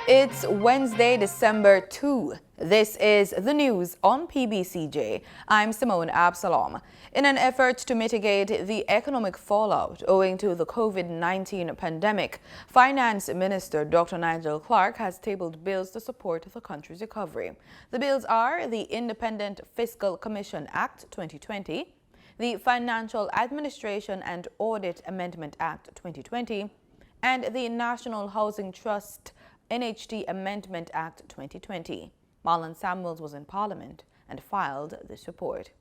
It's Wednesday, December 2. This is the news on PBCJ. I'm Simone Absalom. In an effort to mitigate the economic fallout owing to the COVID-19 pandemic, Finance Minister Dr. Nigel Clark has tabled bills to support the country's recovery. The bills are the Independent Fiscal Commission Act 2020, the Financial Administration and Audit Amendment Act 2020, and the National Housing Trust NHT Amendment Act 2020. Marlon Samuels was in Parliament and filed this report.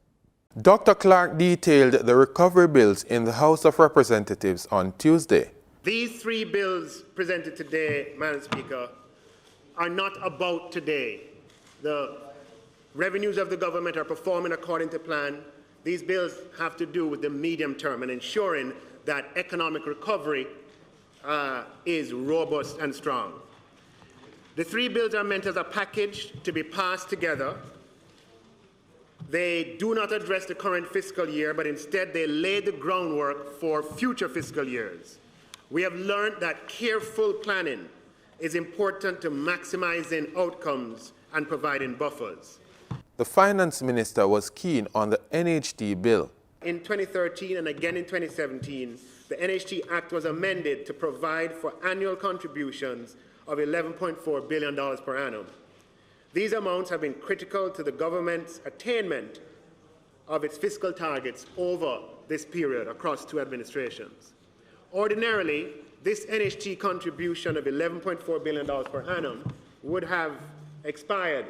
Dr. Clark detailed the recovery bills in the House of Representatives on Tuesday. These three bills presented today, Madam Speaker, are not about today. The revenues of the government are performing according to plan. These bills have to do with the medium term and ensuring that economic recovery is robust and strong. The three bills are meant as a package to be passed together. They do not address the current fiscal year, but instead they lay the groundwork for future fiscal years. We have learned that careful planning is important to maximizing outcomes and providing buffers. The Finance Minister was keen on the NHT bill. In 2013 and again in 2017, the NHT Act was amended to provide for annual contributions of $11.4 billion per annum. These amounts have been critical to the government's attainment of its fiscal targets over this period across two administrations. Ordinarily, this NHT contribution of $11.4 billion per annum would have expired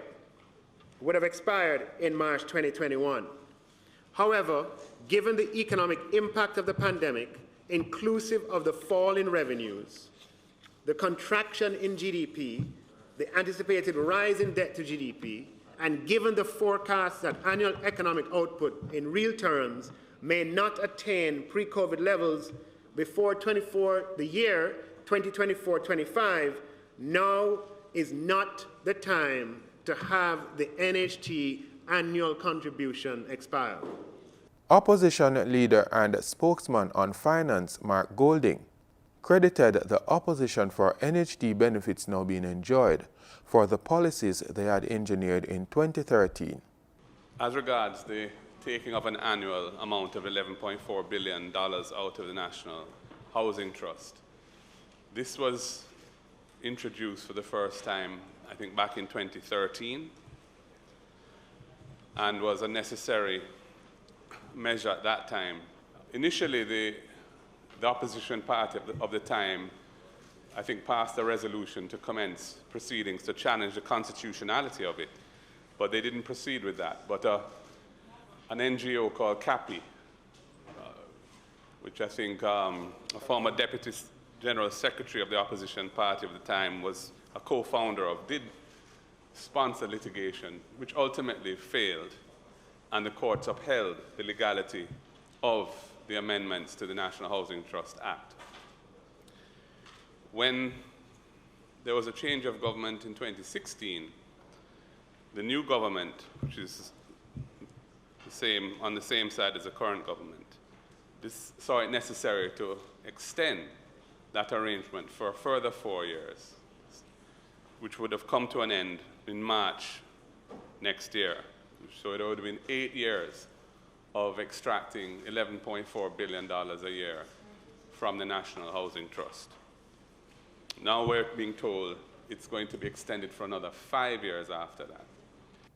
in March 2021. However, given the economic impact of the pandemic, inclusive of the fall in revenues, the contraction in GDP, the anticipated rise in debt to GDP, and given the forecast that annual economic output in real terms may not attain pre-COVID levels before the year 2024-25, now is not the time to have the NHT annual contribution expire. Opposition leader and spokesman on finance, Mark Golding, credited the opposition for NHT benefits now being enjoyed for the policies they had engineered in 2013. As regards the taking of an annual amount of $11.4 billion out of the National Housing Trust, this was introduced for the first time, I think, back in 2013, and was a necessary measure at that time. Initially, the opposition party of the time, I think, passed a resolution to commence proceedings to challenge the constitutionality of it, but they didn't proceed with that. But an NGO called CAPI, which I think a former Deputy General Secretary of the opposition party of the time was a co-founder of, did sponsor litigation, which ultimately failed, and the courts upheld the legality of the amendments to the National Housing Trust Act. When there was a change of government in 2016, the new government, which is on the same side as the current government, saw it necessary to extend that arrangement for a further 4 years, which would have come to an end in March next year. So it would have been 8 years of extracting $11.4 billion a year from the National Housing Trust. Now we're being told it's going to be extended for another 5 years after that.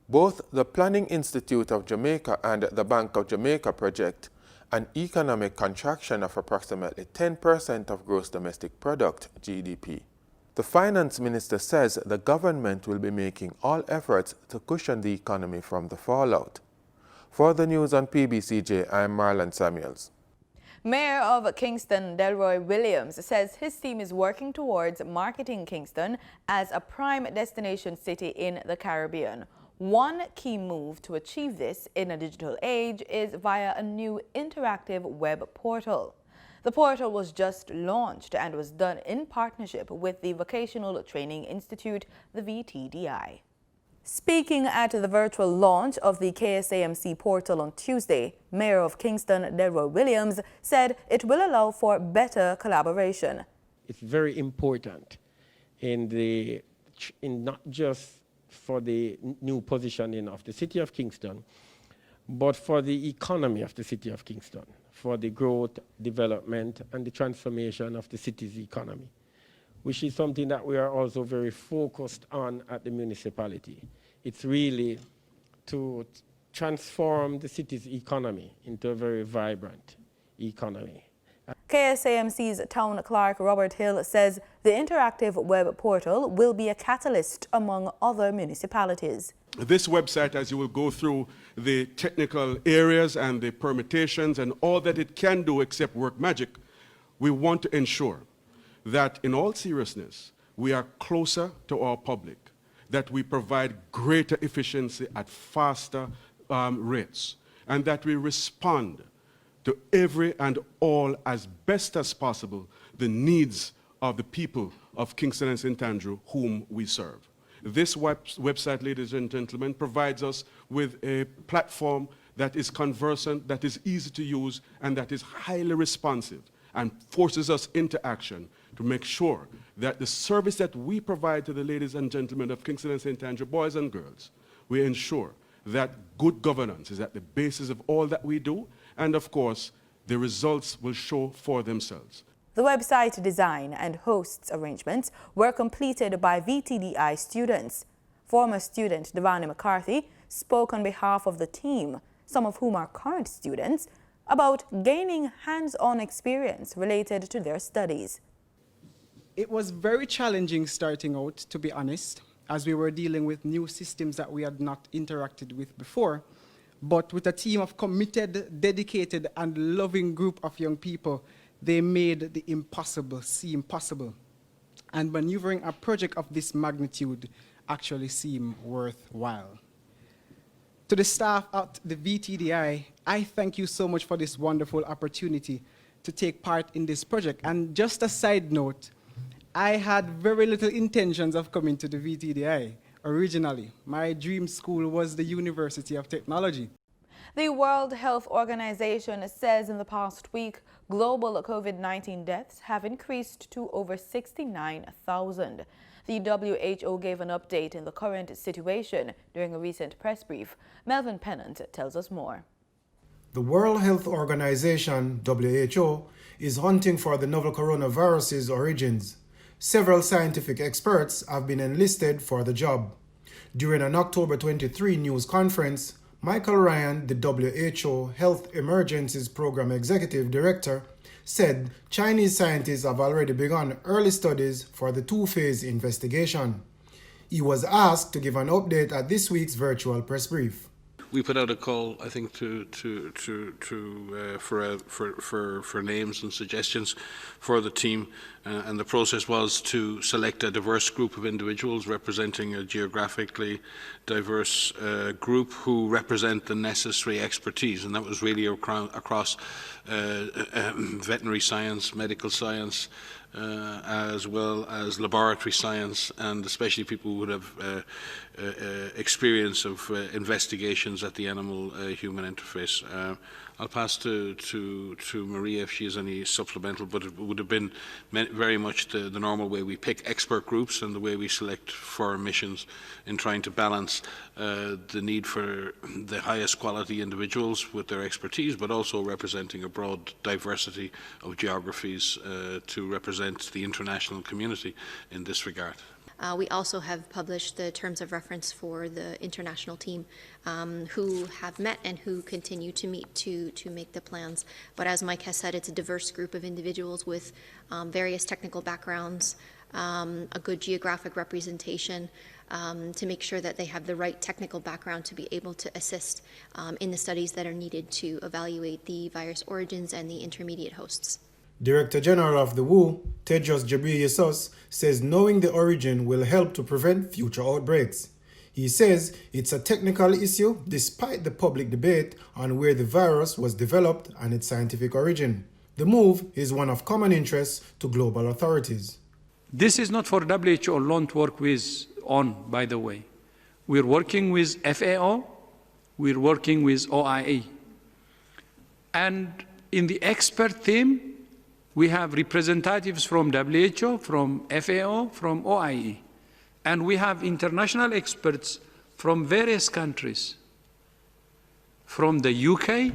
Both the Planning Institute of Jamaica and the Bank of Jamaica project an economic contraction of approximately 10% of gross domestic product, GDP. The Finance Minister says the government will be making all efforts to cushion the economy from the fallout. For the news on PBCJ, I'm Marlon Samuels. Mayor of Kingston, Delroy Williams, says his team is working towards marketing Kingston as a prime destination city in the Caribbean. One key move to achieve this in a digital age is via a new interactive web portal. The portal was just launched and was done in partnership with the Vocational Training Institute, the VTDI. Speaking at the virtual launch of the KSAMC portal on Tuesday, Mayor of Kingston, Delroy Williams, said it will allow for better collaboration. It's very important in the not just for the new positioning of the city of Kingston, but for the economy of the city of Kingston, for the growth, development, and the transformation of the city's economy, which is something that we are also very focused on at the municipality. It's really to transform the city's economy into a very vibrant economy. KSAMC's town clerk Robert Hill says the interactive web portal will be a catalyst among other municipalities. This website, as you will go through the technical areas and the permutations and all that it can do except work magic, we want to ensure that in all seriousness, we are closer to our public, that we provide greater efficiency at faster rates, and that we respond to every and all, as best as possible, the needs of the people of Kingston and St. Andrew whom we serve. This website, ladies and gentlemen, provides us with a platform that is conversant, that is easy to use, and that is highly responsive, and forces us into action to make sure that the service that we provide to the ladies and gentlemen of Kingston and St. Andrew, boys and girls, we ensure that good governance is at the basis of all that we do, and of course, the results will show for themselves. The website design and hosts arrangements were completed by VTDI students. Former student Devani McCarthy spoke on behalf of the team, some of whom are current students, about gaining hands-on experience related to their studies. It was very challenging starting out, to be honest, as we were dealing with new systems that we had not interacted with before. But with a team of committed, dedicated, and loving group of young people, they made the impossible seem possible. And maneuvering a project of this magnitude actually seemed worthwhile. To the staff at the VTDI, I thank you so much for this wonderful opportunity to take part in this project. And just a side note, I had very little intentions of coming to the VTDI. Originally, my dream school was the University of Technology. The World Health Organization says in the past week, global COVID-19 deaths have increased to over 69,000. The WHO gave an update in the current situation during a recent press brief. Melvin Pennant tells us more. The World Health Organization, WHO, is hunting for the novel coronavirus's origins. Several scientific experts have been enlisted for the job. During an October 23 news conference, Michael Ryan, the WHO Health Emergencies Program Executive Director, said Chinese scientists have already begun early studies for the two-phase investigation. He was asked to give an update at this week's virtual press brief. We put out a call, I think, for names and suggestions for the team, and the process was to select a diverse group of individuals representing a geographically diverse group who represent the necessary expertise, and that was really across veterinary science, medical science, as well as laboratory science, and especially people who would have experience of investigations at the animal-human interface. I'll pass to Maria if she has any supplemental, but it would have been very much the normal way we pick expert groups and the way we select for missions in trying to balance the need for the highest quality individuals with their expertise, but also representing a broad diversity of geographies to represent the international community in this regard. We also have published the terms of reference for the international team who have met and who continue to meet to make the plans. But as Mike has said, it's a diverse group of individuals with various technical backgrounds, a good geographic representation to make sure that they have the right technical background to be able to assist in the studies that are needed to evaluate the virus origins and the intermediate hosts. Director General of the WHO, Tedros Ghebreyesus, says knowing the origin will help to prevent future outbreaks. He says it's a technical issue despite the public debate on where the virus was developed and its scientific origin. The move is one of common interest to global authorities. This is not for WHO alone to work on, by the way. We're working with FAO, we're working with OIE. And in the expert team, we have representatives from WHO, from FAO, from OIE. And we have international experts from various countries, from the UK,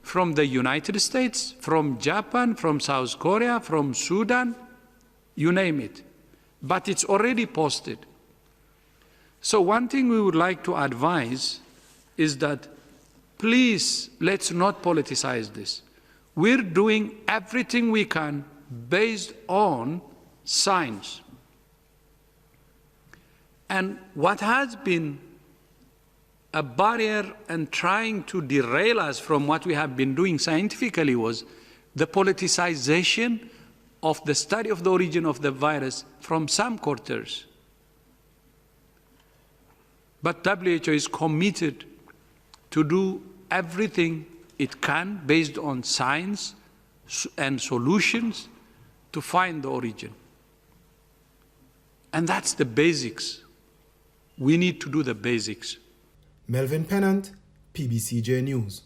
from the United States, from Japan, from South Korea, from Sudan, you name it. But it's already posted. So one thing we would like to advise is that please, let's not politicize this. We're doing everything we can based on science. And what has been a barrier and trying to derail us from what we have been doing scientifically was the politicization of the study of the origin of the virus from some quarters. But WHO is committed to do everything it can based on science and solutions to find the origin. And that's the basics. We need to do the basics. Melvin Pennant, PBCJ News.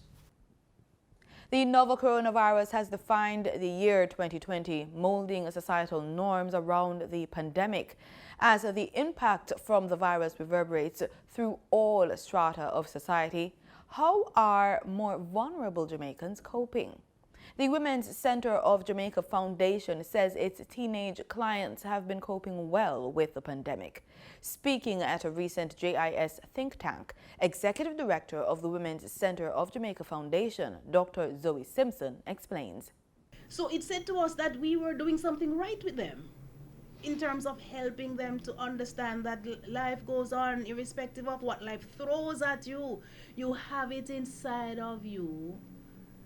The novel coronavirus has defined the year 2020, molding societal norms around the pandemic as the impact from the virus reverberates through all strata of society. How are more vulnerable Jamaicans coping? The Women's Center of Jamaica Foundation says its teenage clients have been coping well with the pandemic. Speaking at a recent JIS think tank, Executive Director of the Women's Center of Jamaica Foundation, Dr. Zoe Simpson, explains. So it said to us that we were doing something right with them in terms of helping them to understand that life goes on irrespective of what life throws at you. You have it inside of you.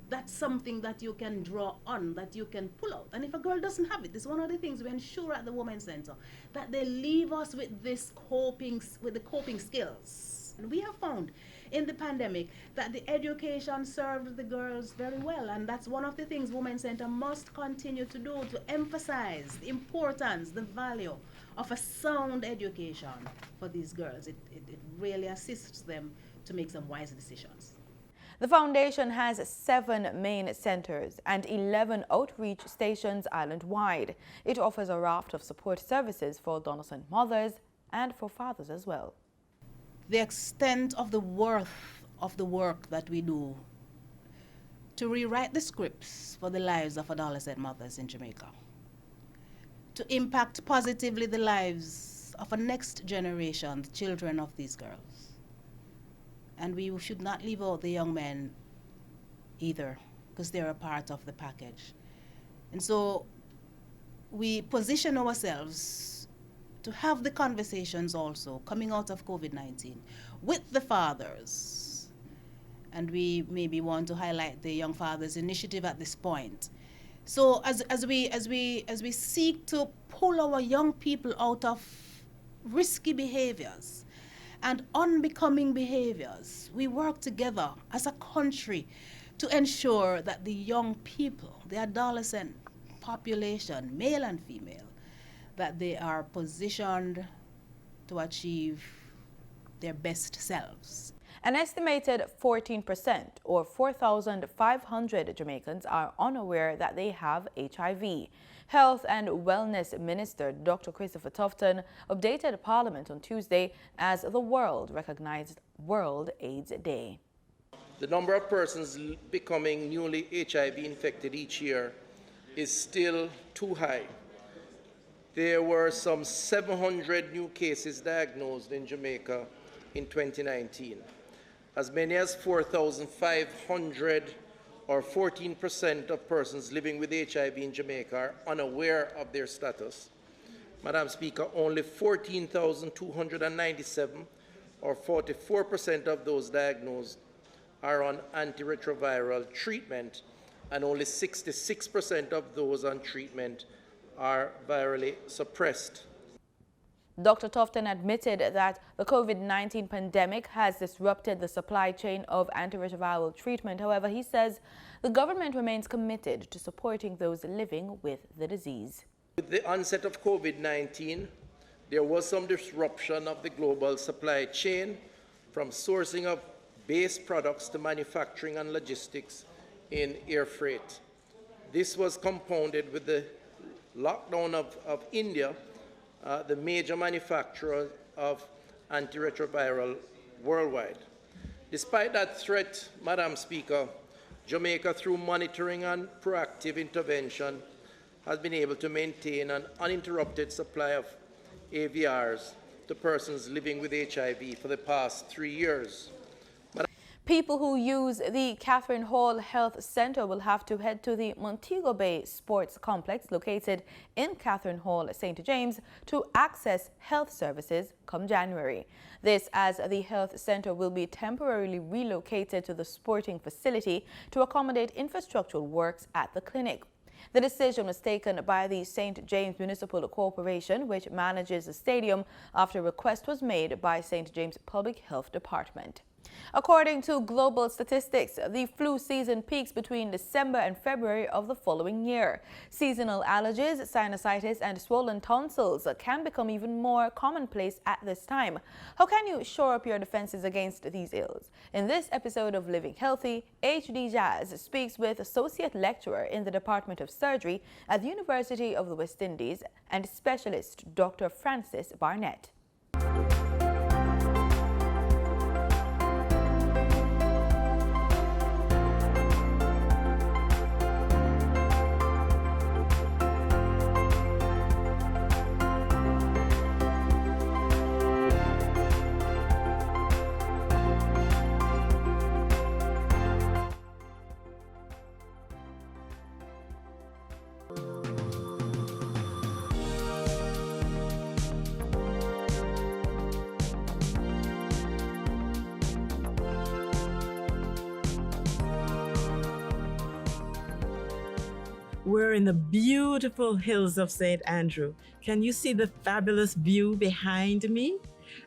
That's something that you can draw on, that you can pull out. And if a girl doesn't have it, this is one of the things we ensure at the Women's Center, that they leave us with the coping skills. And we have found in the pandemic that the education served the girls very well. And that's one of the things Women's Center must continue to do, to emphasize the importance, the value of a sound education for these girls. It really assists them to make some wise decisions. The foundation has 7 main centers and 11 outreach stations island-wide. It offers a raft of support services for adolescent mothers and for fathers as well. The extent of the worth of the work that we do to rewrite the scripts for the lives of adolescent mothers in Jamaica, to impact positively the lives of a next generation, the children of these girls. And we should not leave out the young men either, because they're a part of the package. And so we position ourselves to have the conversations also coming out of COVID-19 with the fathers. And we maybe want to highlight the Young Fathers Initiative at this point. So as we seek to pull our young people out of risky behaviors and unbecoming behaviors, we work together as a country to ensure that the young people, the adolescent population, male and female, that they are positioned to achieve their best selves. An estimated 14%, or 4,500 Jamaicans, are unaware that they have HIV. Health and Wellness Minister Dr. Christopher Thompson updated Parliament on Tuesday as the world recognized World AIDS Day. The number of persons becoming newly HIV infected each year is still too high. There were some 700 new cases diagnosed in Jamaica in 2019. As many as 4,500 or 14% of persons living with HIV in Jamaica are unaware of their status. Madam Speaker, only 14,297 or 44% of those diagnosed are on antiretroviral treatment, and only 66% of those on treatment are virally suppressed. Dr. Thompson admitted that the COVID-19 pandemic has disrupted the supply chain of antiretroviral treatment. However, he says the government remains committed to supporting those living with the disease. With the onset of COVID-19, there was some disruption of the global supply chain, from sourcing of base products to manufacturing and logistics in air freight. This was compounded with the lockdown of India, the major manufacturer of antiretroviral worldwide. Despite that threat, Madam Speaker, Jamaica, through monitoring and proactive intervention, has been able to maintain an uninterrupted supply of AVRs to persons living with HIV for the past 3 years. People who use the Catherine Hall Health Center will have to head to the Montego Bay Sports Complex located in Catherine Hall, St. James, to access health services come January. This as the health center will be temporarily relocated to the sporting facility to accommodate infrastructural works at the clinic. The decision was taken by the St. James Municipal Corporation, which manages the stadium, after a request was made by St. James Public Health Department. According to global statistics, the flu season peaks between December and February of the following year. Seasonal allergies, sinusitis, and swollen tonsils can become even more commonplace at this time. How can you shore up your defenses against these ills? In this episode of Living Healthy, HD Jazz speaks with Associate Lecturer in the Department of Surgery at the University of the West Indies and specialist Dr. Francis Barnett. We're in the beautiful hills of St. Andrew. Can you see the fabulous view behind me?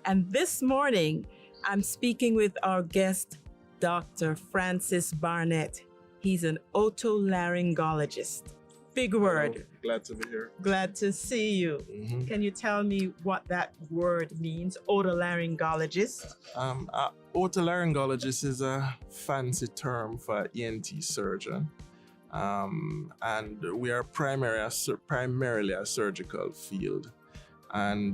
And this morning, I'm speaking with our guest, Dr. Francis Barnett. He's an otolaryngologist. Big word. Hello. Glad to be here. Glad to see you. Can you tell me what that word means, otolaryngologist? Otolaryngologist is a fancy term for ENT surgeon. And we are primarily a surgical field. And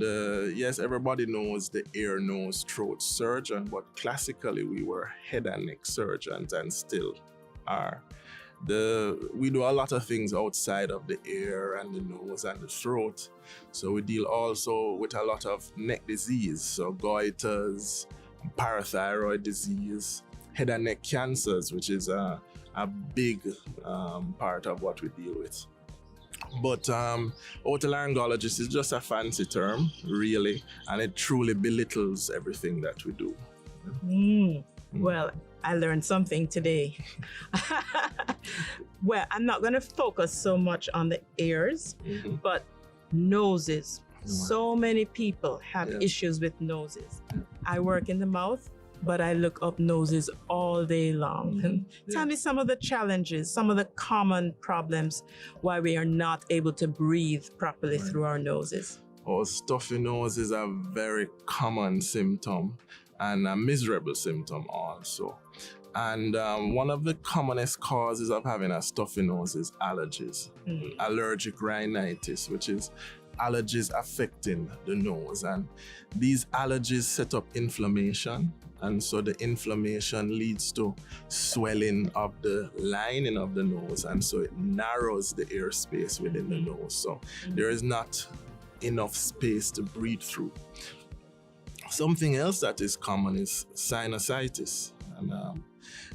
yes, everybody knows the ear, nose, throat surgeon, but classically we were head and neck surgeons and still are. We do a lot of things outside of the ear and the nose and the throat. So we deal also with a lot of neck disease, so goiters, parathyroid disease, head and neck cancers, which is a big part of what we deal with. But otolaryngologist is just a fancy term, really, and it truly belittles everything that we do. Well, I learned something today. Well, I'm not going to focus so much on the ears, but noses. So many people have issues with noses. I work in the mouth, but I look up noses all day long. Tell me some of the challenges, some of the common problems why we are not able to breathe properly through our noses. Oh, stuffy nose is a very common symptom and a miserable symptom also. And one of the commonest causes of having a stuffy nose is allergies, allergic rhinitis, which is allergies affecting the nose. And these allergies set up inflammation. And so the inflammation leads to swelling of the lining of the nose. And so it narrows the airspace within the nose. So there is not enough space to breathe through. Something else that is common is sinusitis.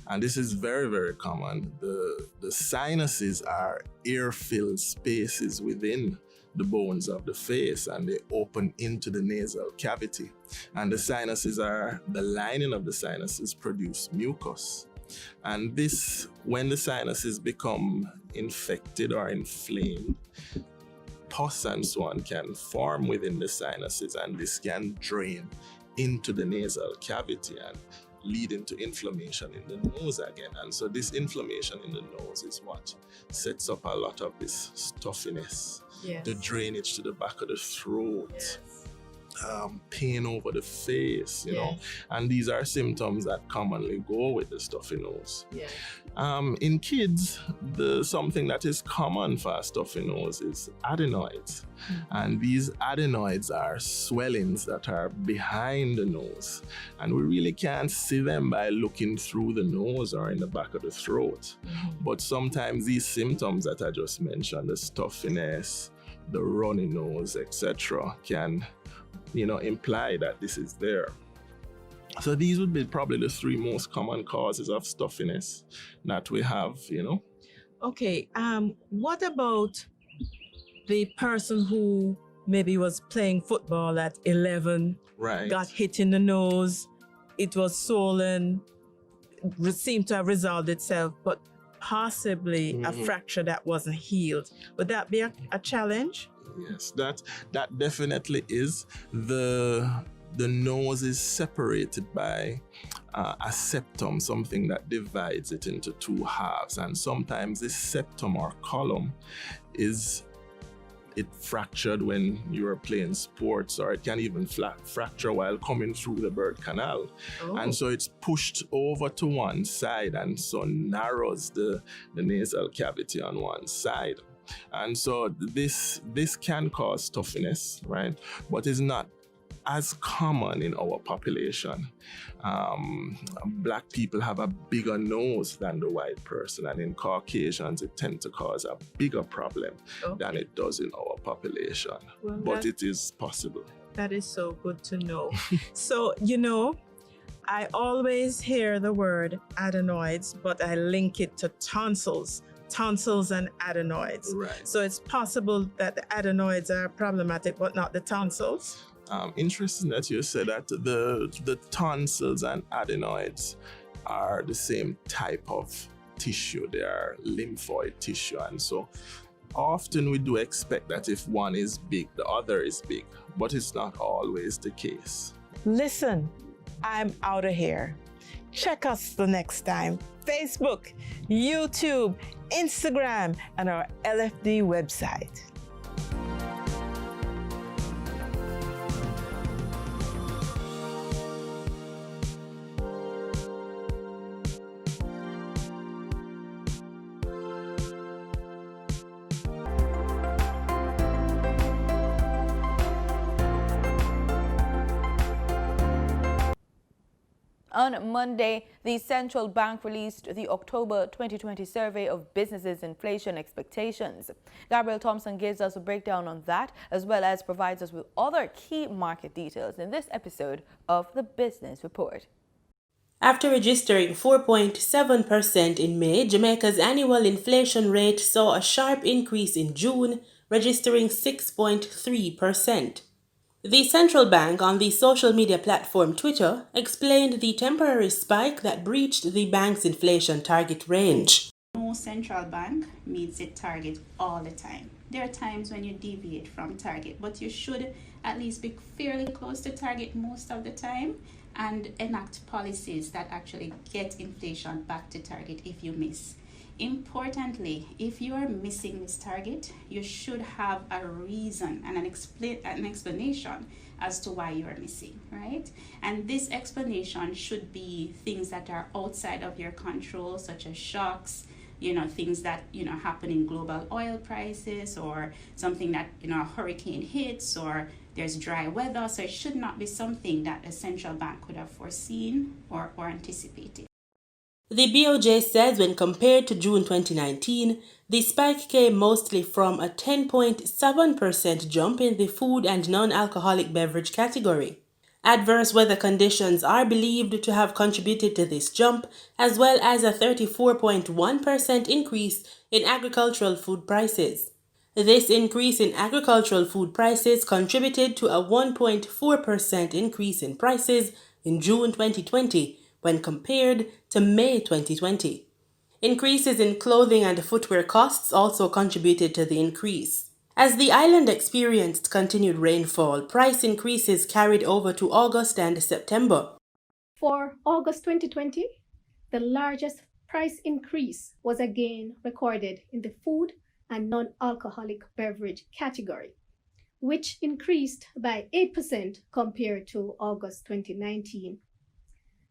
And this is very, very common. The sinuses are air-filled spaces within the bones of the face, and they open into the nasal cavity. And the sinuses are, the lining of the sinuses produce mucus. And this, when the sinuses become infected or inflamed, pus and so on can form within the sinuses, and this can drain into the nasal cavity and leading to inflammation in the nose again. And so this inflammation in the nose is what sets up a lot of this stuffiness, the drainage to the back of the throat. pain over the face, you know, and these are symptoms that commonly go with the stuffy nose. In kids, something that is common for a stuffy nose is adenoids. And these adenoids are swellings that are behind the nose. And we really can't see them by looking through the nose or in the back of the throat. But sometimes these symptoms that I just mentioned, the stuffiness, the runny nose, etc., can, you know, imply that this is there. So these would be probably the three most common causes of stuffiness that we have, you know. Okay, what about the person who maybe was playing football at 11, got hit in the nose, it was swollen, seemed to have resolved itself, but possibly a fracture that wasn't healed? Would that be a challenge? Yes, that definitely is. The nose is separated by a septum, something that divides it into two halves, and sometimes this septum or column it fractured when you are playing sports, or it can even fracture while coming through the birth canal. And so it's pushed over to one side and so narrows the nasal cavity on one side. And so this can cause stuffiness, right? But it's not as common in our population. Black people have a bigger nose than the white person, and in Caucasians it tends to cause a bigger problem than it does in our population. Well, but it is possible. That is so good to know. So, you know, I always hear the word adenoids, but I link it to tonsils and adenoids. So it's possible that the adenoids are problematic, but not the tonsils. Interesting that you said that the tonsils and adenoids are the same type of tissue. They are lymphoid tissue, and so often we do expect that if one is big, the other is big, but it's not always the case. Listen, I'm out of here. Check us the next time. Facebook, YouTube, Instagram, and our LFD website. On Monday, the central bank released the October 2020 survey of businesses' inflation expectations. Gabrielle Thompson gives us a breakdown on that, as well as provides us with other key market details in this episode of the Business Report. After registering 4.7% in May, Jamaica's annual inflation rate saw a sharp increase in June, registering 6.3%. The central bank on the social media platform Twitter explained the temporary spike that breached the bank's inflation target range. No central bank meets its target all the time. There are times when you deviate from target, but you should at least be fairly close to target most of the time and enact policies that actually get inflation back to target if you miss. Importantly, if you are missing this target, you should have a reason and an explanation as to why you are missing, right? And this explanation should be things that are outside of your control, such as shocks, things that, happen in global oil prices, or something that, a hurricane hits, or there's dry weather. So it should not be something that a central bank could have foreseen or anticipated. The BOJ says when compared to June 2019, the spike came mostly from a 10.7% jump in the food and non-alcoholic beverage category. Adverse weather conditions are believed to have contributed to this jump, as well as a 34.1% increase in agricultural food prices. This increase in agricultural food prices contributed to a 1.4% increase in prices in June 2020, when compared to May 2020. Increases in clothing and footwear costs also contributed to the increase. As the island experienced continued rainfall, price increases carried over to August and September. For August 2020, the largest price increase was again recorded in the food and non-alcoholic beverage category, which increased by 8% compared to August 2019.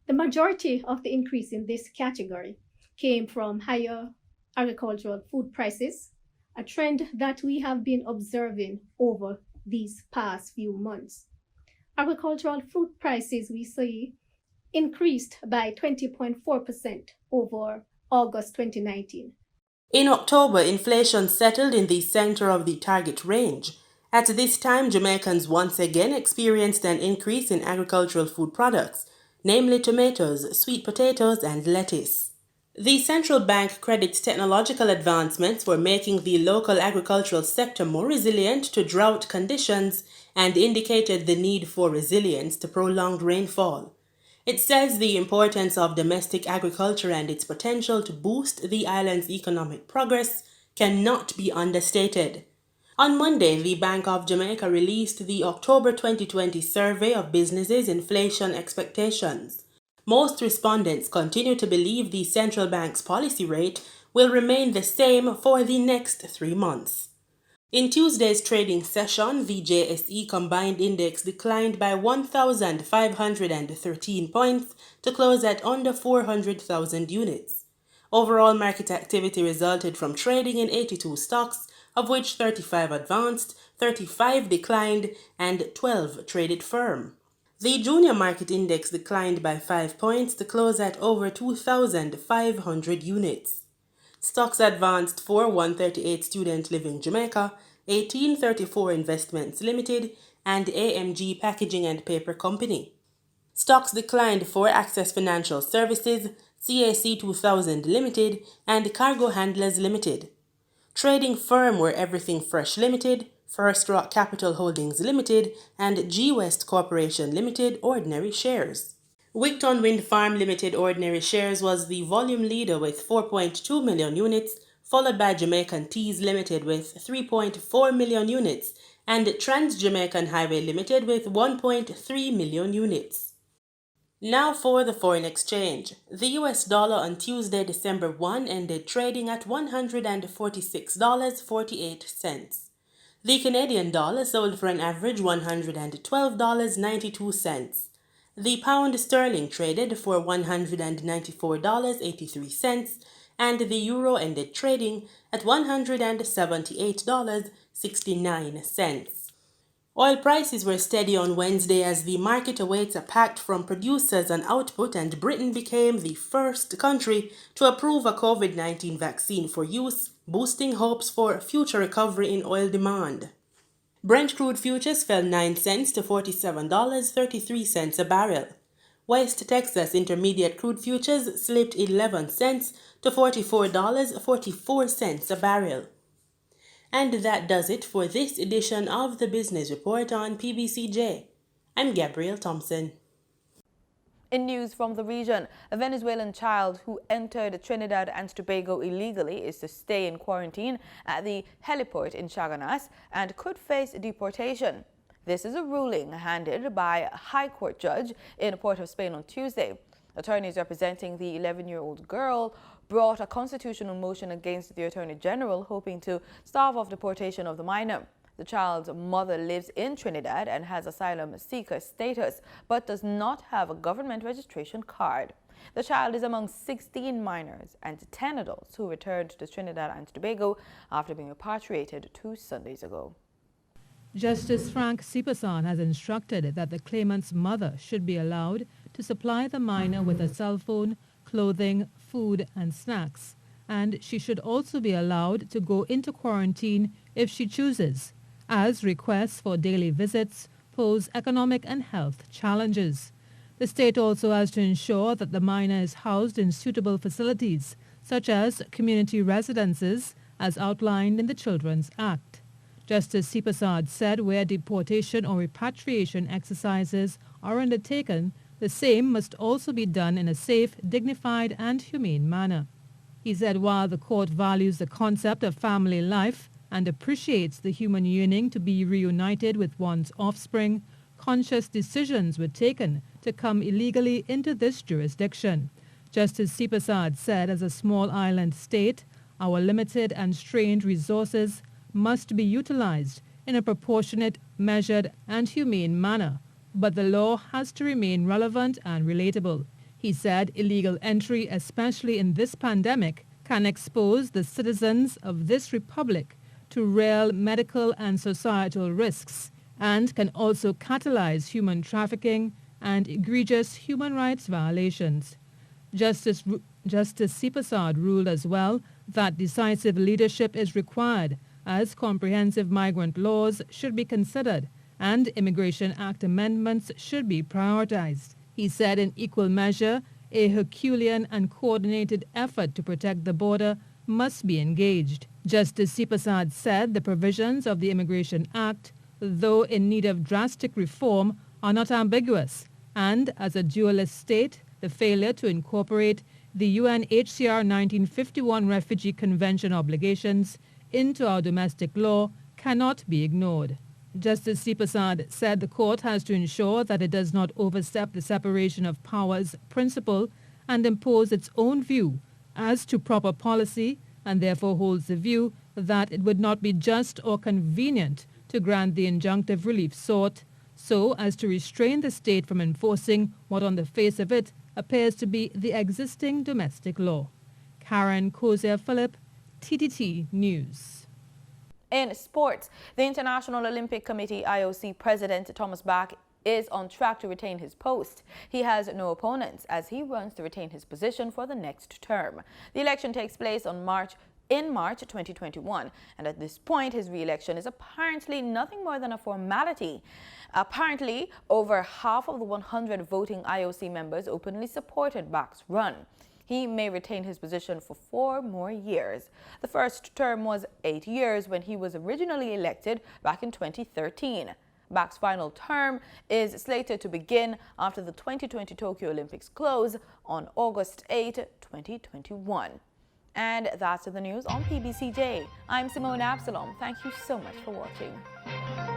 The majority of the increase in this category came from higher agricultural food prices, a trend that we have been observing over these past few months. Agricultural food prices, we see, increased by 20.4% over August 2019. In October, inflation settled in the center of the target range. At this time, Jamaicans once again experienced an increase in agricultural food products, namely tomatoes, sweet potatoes, and lettuce. The central bank credits technological advancements for making the local agricultural sector more resilient to drought conditions and indicated the need for resilience to prolonged rainfall. It says the importance of domestic agriculture and its potential to boost the island's economic progress cannot be understated. On Monday, the Bank of Jamaica released the October 2020 survey of businesses' inflation expectations. Most respondents continue to believe the central bank's policy rate will remain the same for the next 3 months. In Tuesday's trading session, the JSE combined index declined by 1,513 points to close at under 400,000 units. Overall market activity resulted from trading in 82 stocks, of which 35 advanced, 35 declined, and 12 traded firm. The junior market index declined by 5 points to close at over 2,500 units. Stocks advanced for 138 Student Living Jamaica, 1834 Investments Limited, and AMG Packaging and Paper Company. Stocks declined for Access Financial Services, CAC 2000 Limited, and Cargo Handlers Limited. Trading firm were Everything Fresh Limited, First Rock Capital Holdings Limited, and G West Corporation Limited ordinary shares. Wigton Wind Farm Limited ordinary shares was the volume leader with 4.2 million units, followed by Jamaican Teas Limited with 3.4 million units, and Trans-Jamaican Highway Limited with 1.3 million units. Now for the foreign exchange. The US dollar on Tuesday, December 1 ended trading at $146.48. The Canadian dollar sold for an average $112.92. The pound sterling traded for $194.83, and the euro ended trading at $178.69. Oil prices were steady on Wednesday as the market awaits a pact from producers on output, and Britain became the first country to approve a COVID-19 vaccine for use, boosting hopes for future recovery in oil demand. Brent crude futures fell 9 cents to $47.33 a barrel. West Texas Intermediate crude futures slipped 11 cents to $44.44 a barrel. And that does it for this edition of the Business Report on PBCJ. I'm Gabrielle Thompson. In news from the region, a Venezuelan child who entered Trinidad and Tobago illegally is to stay in quarantine at the heliport in Chaguanas and could face deportation. This is a ruling handed by a High Court judge in Port of Spain on Tuesday. Attorneys representing the 11-year-old girl brought a constitutional motion against the Attorney General, hoping to stave off deportation of the minor. The child's mother lives in Trinidad and has asylum seeker status, but does not have a government registration card. The child is among 16 minors and 10 adults who returned to Trinidad and Tobago after being repatriated 2 Sundays ago. Justice Frank Sipasan has instructed that the claimant's mother should be allowed to supply the minor with a cell phone, clothing, food, and snacks, and she should also be allowed to go into quarantine if she chooses, as requests for daily visits pose economic and health challenges. The state also has to ensure that the minor is housed in suitable facilities, such as community residences, as outlined in the Children's Act. Justice Sipasad said where deportation or repatriation exercises are undertaken, the same must also be done in a safe, dignified, and humane manner. He said while the court values the concept of family life and appreciates the human yearning to be reunited with one's offspring, conscious decisions were taken to come illegally into this jurisdiction. Justice Sipasad said as a small island state, our limited and strained resources must be utilized in a proportionate, measured, and humane manner, but the law has to remain relevant and relatable. He said illegal entry, especially in this pandemic, can expose the citizens of this republic to real medical and societal risks and can also catalyze human trafficking and egregious human rights violations. Justice Sipasad ruled as well that decisive leadership is required, as comprehensive migrant laws should be considered and Immigration Act amendments should be prioritized. He said in equal measure, a Herculean and coordinated effort to protect the border must be engaged. Justice Sipasad said the provisions of the Immigration Act, though in need of drastic reform, are not ambiguous, and as a dualist state, the failure to incorporate the UNHCR 1951 Refugee Convention obligations into our domestic law cannot be ignored. Justice Sipasad said the court has to ensure that it does not overstep the separation of powers principle and impose its own view as to proper policy, and therefore holds the view that it would not be just or convenient to grant the injunctive relief sought so as to restrain the state from enforcing what on the face of it appears to be the existing domestic law. Karen Kozier-Phillip, TTT News. In sports, the International Olympic Committee IOC President Thomas Bach is on track to retain his post. He has no opponents as he runs to retain his position for the next term. The election takes place in March 2021, and at this point his re-election is apparently nothing more than a formality. Apparently, over half of the 100 voting IOC members openly supported Bach's run. He may retain his position for 4 more years. The first term was 8 years when he was originally elected back in 2013. Bach's final term is slated to begin after the 2020 Tokyo Olympics close on August 8, 2021. And that's the news on PBCJ. I'm Simone Absalom. Thank you so much for watching.